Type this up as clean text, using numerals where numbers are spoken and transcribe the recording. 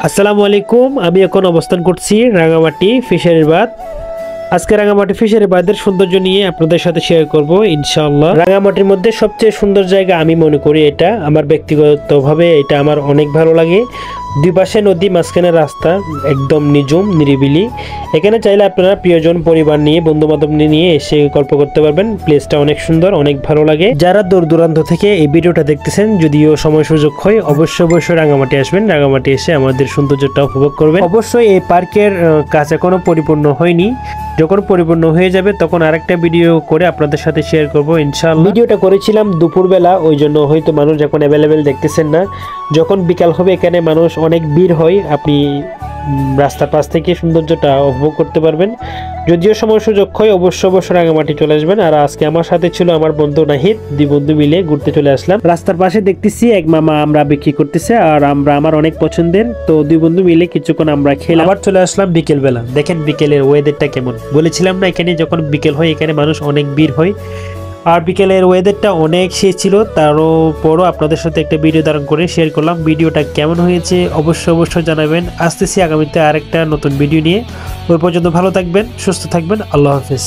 আসসালামু আলাইকুম। আমি এখন অবস্থান করছি রাঙামাটি ফিশারি বাঁধ। আজকে রাঙামাটি ফিশারি বাঁধের সৌন্দর্য নিয়ে আপনাদের সাথে শেয়ার করব ইনশাআল্লাহ। রাঙামাটির মধ্যে সবচেয়ে সুন্দর জায়গা আমি মনে করি এটা, আমার ব্যক্তিগতভাবে এটা আমার অনেক ভালো লাগে। দুই পাশে নদী, মাঝখানে রাস্তা, একদম নিঝুম নিরিবিলি। এখানে চাইলে আপনারা প্রিয়জন পরিবার নিয়ে, বন্ধু বান্ধব নিয়ে এসে গল্প করতে পারবেন। প্লেসটা অনেক সুন্দর, অনেক ভালো লাগে। যারা দূর দূরান্ত থেকে এই ভিডিওটা দেখতেছেন, যদিও সময় সুযোগ হয়, অবশ্যই রাঙামাটি আসবেন। রাঙামাটি এসে আমাদের সৌন্দর্যটা উপভোগ করবেন। অবশ্যই এই পার্কের কাজ এখনো পরিপূর্ণ হয়নি। যখন পরিপূর্ণ হয়ে যাবে তখন আরেকটা ভিডিও করে আপনাদের সাথে শেয়ার করব ইনশাআল্লাহ। ভিডিওটা করেছিলাম দুপুরবেলা, ওই জন্য হয়তো মানুষ এখন অ্যাভেলেবেল দেখতেছেন না। যখন বিকাল হবে এখানে মানুষ অনেক ভিড় হয়, আপনি রাস্তার পাশ থেকে সৌন্দর্যটা উপভোগ করতে পারবেন। যদিও সময় সুযোগ হয় অবশ্যই রাঙামাটি চলে আসবেন। আর আজকে আমার সাথে ছিল আমার বন্ধু নাহিদ, দুই বন্ধু মিলে ঘুরতে চলে আসলাম। রাস্তার পাশে দেখতেছি এক মামা আমরা বিক্রি করতেছে, আর আমার অনেক পছন্দের, তো দুই বন্ধু মিলে কিছুক্ষণ আমরা খেলাম। আবার চলে আসলাম বিকেল বেলা। দেখেন বিকেলের ওয়েদারটা কেমন। বলেছিলাম না এখানে যখন বিকেল হয় এখানে মানুষ অনেক ভিড় হয়। আর বিকেলের ওয়েদারটা অনেক শেষ ছিল, তারপরও আপনাদের সাথে একটা ভিডিও ধারণ করে শেয়ার করলাম। ভিডিওটা কেমন হয়েছে অবশ্যই জানাবেন। আসতেছি আগামীতে আরেকটা নতুন ভিডিও নিয়ে। ওই পর্যন্ত ভালো থাকবেন, সুস্থ থাকবেন। আল্লাহ হাফেজ।